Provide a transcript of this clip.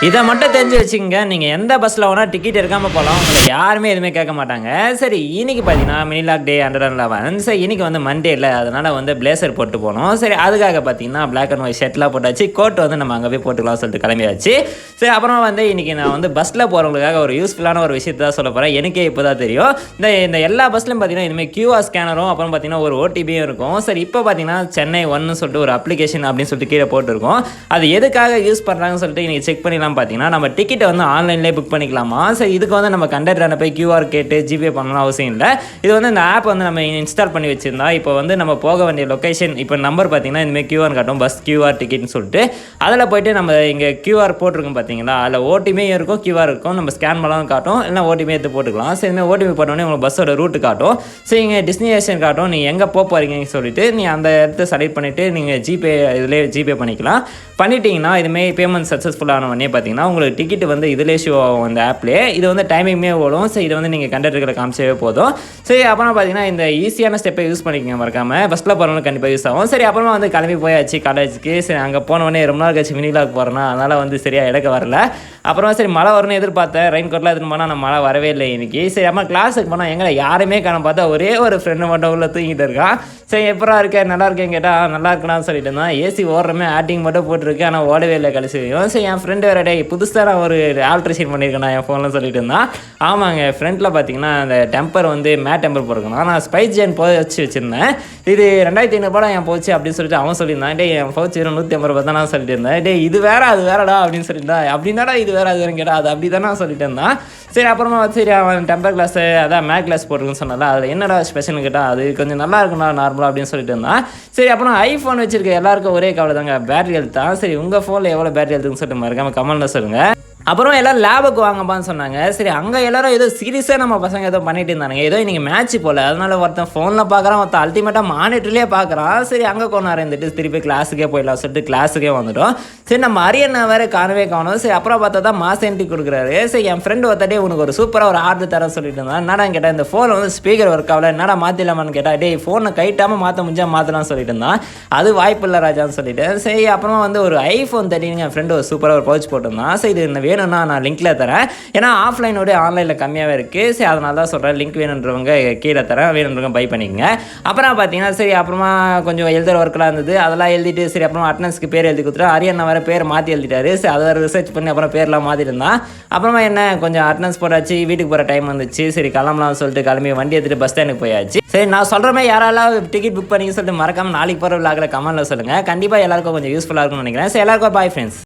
இதை மட்டும் தெரிஞ்சு வச்சுக்கோங்க, நீங்கள் எந்த பஸ்ஸில் வேணால் டிக்கெட் எடுக்காமல் போகலாம். உங்களை யாருமே எதுவுமே கேட்க மாட்டாங்க. சரி, இன்னைக்கு பார்த்தீங்கன்னா மினிலாக் டே 111. சரி, இன்னைக்கு வந்து மண்டே இல்லை, அதனால் வந்து பிளேசர் போட்டு போனோம். சரி, அதுக்காக பார்த்தீங்கன்னா பிளாக் அண்ட் ஒயிட் ஷர்ட்லாம் போட்டாச்சு, கோட் வந்து நம்ம அங்கே போய் போட்டுக்கலாம் சொல்லிட்டு கிளம்பியாச்சு. சரி, அப்புறமா வந்து இன்னைக்கு நான் வந்து பஸ்ஸில் போகிறவங்களுக்காக ஒரு யூஸ்ஃபுல்லான ஒரு விஷயத்தை தான் சொல்ல போகிறேன். எனக்கே இப்போ தான் தெரியும். இந்த எல்லா பஸ்லையும் பார்த்தீங்கன்னா இதுமாதிரி கியூஆர் ஸ்கேனரும் அப்புறம் பார்த்தீங்கன்னா ஒரு ஓடிபியும் இருக்கும். சரி, இப்போ பார்த்தீங்கன்னா சென்னை ஒன்னு சொல்லிட்டு ஒரு அப்ளிகேஷன் அப்படின்னு சொல்லிட்டு கீழே போட்டுருக்கோம். அது எதுக்காக யூஸ் பண்ணுறாங்கன்னு சொல்லிட்டு நீங்கள் செக் பண்ணிடலாம். பார்த்தீங்கன்னா நம்ம டிக்கெட்டை வந்து ஆன்லைன்லேயே புக் பண்ணிக்கலாமா. சரி, இதுக்கு வந்து நம்ம கண்டக்டரை போய் கியூஆர் கேட்டு ஜிபே பண்ணணும் அவசியம் இல்லை. இது வந்து இந்த ஆப் வந்து நம்ம இன்ஸ்டால் பண்ணி வச்சிருந்தா இப்போ வந்து நம்ம போக வேண்டிய லொக்கேஷன் இப்போ நம்பர் பார்த்தீங்கன்னா இந்தமாதிரி கியூஆர் காட்டும், பஸ் கியூஆர் டிக்கெட்னு சொல்லிட்டு அதில் போய்ட்டு நம்ம இங்கே கியூஆர் போட்டிருக்கோம் பார்த்தீங்களா, அதில் ஓடிபியும் இருக்கும் கியூஆர் இருக்கும். நம்ம ஸ்கேன் பண்ணலாம் காட்டும், இல்லை ஓடிபி எடுத்து போட்டுக்கலாம். சரி, இதுமாதிரி ஓடிபி போட்டோடனே உங்களுக்கு பஸ்ஸோட ரூட்டு காட்டும். சரி, இங்கே டெஸ்டினேஷன் காட்டும், நீங்கள் எங்கே போகிறீங்கன்னு சொல்லிட்டு நீங்கள் அந்த இடத்த செலக்ட் பண்ணிவிட்டு நீங்கள் ஜிபே இதிலே ஜிபே பண்ணிக்கலாம். பண்ணிட்டீங்கன்னா இதுமாரி பேமெண்ட் சக்ஸஸ்ஃபுல்லான உடனே பார்த்தீங்கன்னா உங்களுக்கு டிக்கெட் வந்து இதிலே ஷோ ஆகும் இந்த ஆப்லேயே. இது வந்து டைமிங்குமே ஓடும். சரி, இது வந்து நீங்கள் கண்டக்டர்களை காமிச்சவே போதும். சரி, அப்புறம் பார்த்தீங்கன்னா இந்த ஈஸியான ஸ்டெப்பை யூஸ் பண்ணிக்கங்க மறக்காமல். பஸ்ஸில் போகிறவங்களுக்கு கண்டிப்பாக யூஸ் ஆகும். சரி, அப்புறமா வந்து கிளம்பி போயாச்சு காலேஜுக்கு. சரி, அங்கே போனவொடனே ரொம்ப நாள் கழிச்சு மினிலாக் போகிறேன்னா அதனால் வந்து சரியாக எடுக்க வரல. அப்புறமா சரி மழை வரும்னு எதிர்பார்த்தேன். ரெயின் கோட்லாம் எடுத்துன்னு போனால் நான் மழை வரவே இல்லை இன்னைக்கு. சரி, அப்புறம் கிளாஸுக்கு போனால் எங்களை யாருமே காண பார்த்தா ஒரே ஒரு ஃப்ரெண்டு மட்டும் உள்ள தூங்கிட்டு இருக்கான். சரி, எப்படா இருக்கேன் நல்லா இருக்கேன்னு கேட்டால் நல்லா இருக்கலாம்னு சொல்லிட்டு இருந்தான். ஏசி ஓடுறமே ஆக்டிங் மட்டும் போட்டுருக்கு, ஆனால் ஓடவே இல்லை கழிச்சு. சரி, என் ஃப்ரெண்டு வேறு டே புதுசாக நான் ஒரு ஆல்ட்ரேஷன் பண்ணியிருக்கேன் நான் என் ஃபோனில் சொல்லிட்டு இருந்தான். ஆமாங்க, ஃப்ரெண்டில் பார்த்தீங்கன்னா அந்த டெம்பர் வந்து மேட் டெம்பர் போட்டுருக்கணும். நான் ஸ்பைஸ் ஜென் போச்சு வச்சுருந்தேன். இது 2500 என் போச்சு அப்படின்னு சொல்லிட்டு அவன் சொல்லியிருந்தான். டே என் போச்சு 150 தான் நான் சொல்லிட்டு இருந்தேன். டே இது வேற அது வேறடா அப்படின்னு சொல்லியிருந்தான். அப்படின்னாடா இது வேற அது வேறு கேட்டால் அது அப்படி தானே சொல்லிட்டு இருந்தான். சரி, அப்புறமா சரி அவன் டெம்பர் கிளாஸு அதான் மேக் கிளாஸ் போட்டுருக்குன்னு சொன்னால அதில் என்னடா ஸ்பெஷல்னு கேட்டால் அது கொஞ்சம் நல்லா இருக்குண்ணா நார்மலாக அப்படின்னு சொல்லிட்டு இருந்தான். சரி, அப்புறம் ஐஃபோன் வச்சிருக்க எல்லாருக்கும் ஒரே கவலை தாங்க, பேட்டரி ஹெல்த் தான். சரி, உங்கள் ஃபோனில் எவ்வளோ பேட்டரி ஹெல்த்துன்னு சொல்லிட்டு மறக்காம கமெண்ட்டில் சொல்லுங்கள். அப்புறம் எல்லோரும் லேபுக்கு வாங்கப்பான்னு சொன்னாங்க. சரி, அங்கே எல்லோரும் ஏதோ சீரியஸாக நம்ம பசங்க ஏதோ பண்ணிட்டு இருந்தானுங்க. ஏதோ இன்றைக்கி மேட்ச் போல், அதனால ஒருத்தன் ஃபோனில் பார்க்குறான், ஒருத்தன் அல்டிமேட்டாக மானிட்டர்லேயே பார்க்குறான். சரி, அங்கே கொண்டாரு இருந்துட்டு திருப்பி கிளாஸுக்கே போயிடலாம் சொல்லிட்டு கிளாஸுக்கே வந்துட்டோம். சரி, நம்ம அரியண்ணா வேறு காணவே காணும். சரி, அப்புறம் பார்த்தா தான் மாஸ் என்ட்ரி கொடுக்குறாரு. சரி, என் ஃப்ரெண்டு ஒருத்தடே உனக்கு ஒரு சூப்பராக ஒரு ஆர்டர் தரேன்னு சொல்லிட்டு இருந்தான். என்னடா கேட்டால் இந்த ஃபோனில் வந்து ஸ்பீக்கர் ஒர்க் ஆகல, என்னடா மாற்றிடலாமான்னு கேட்டால் டே ஃபோனை கைட்டாமல் மாற்ற முடிஞ்சா மாற்றலாம்னு சொல்லிட்டு இருந்தான். அது வாய்ப்பு இல்லை ராஜான்னு சொல்லிட்டு. சரி, அப்புறமா வந்து ஒரு ஐஃபோன் 13 என் ஃப்ரெண்டு ஒரு சூப்பராக ஒரு பவுச் போட்டிருந்தான். சரி, இது என்ன வேணும்னா நான் லிங்க்கில் தரேன், ஏன்னா ஆஃப்லைனோட ஆன்லைனில் கம்மியாகவே இருக்குது. சரி, அதனால தான் சொல்கிறேன், லிங்க் வேணுன்றவங்க கீழே தரேன், வேணுன்றவங்க பை பண்ணிக்கங்க. அப்புறம் பார்த்தீங்கன்னா சரி, அப்புறமா கொஞ்சம் எழுதுகிற ஒர்க்கெலாம் இருந்தது, அதெல்லாம் எழுதிட்டு சரி அப்புறம் அட்டனன்ஸ்க்கு பேர் எழுதி கொடுத்துட்டேன். அரியண்ணா வேறு பேர் மாற்றி எழுதிட்டாரு. சரி, அதை வேறு ரிசர்ச் பண்ணி அப்புறம் பேர்லாம் மாற்றிட்டு இருந்தான். அப்புறமா என்ன கொஞ்சம் அட்டனன்ஸ் போட்டாச்சு, வீட்டுக்கு போகிற டைம் வந்துச்சு. சரி, கிளம்பலாம்னு சொல்லிட்டு கிளம்பி வண்டி எடுத்துகிட்டு பஸ் ஸ்டாண்டுக்கு போயாச்சு. சரி, நான் சொல்கிறமே யாராலும் டிக்கெட் புக் பண்ணிக்க சொல்லிட்டு மறக்காமல் நாளைக்கு போகிற விளாகில் கமெண்ட்டில் சொல்லுங்கள். கண்டிப்பாக எல்லாருக்கும் கொஞ்சம் யூஸ்ஃபுல்லாக இருக்கும்னு நினைக்கிறேன். சரி, எல்லாருக்கும் பாய் ஃப்ரெண்ட்ஸ்.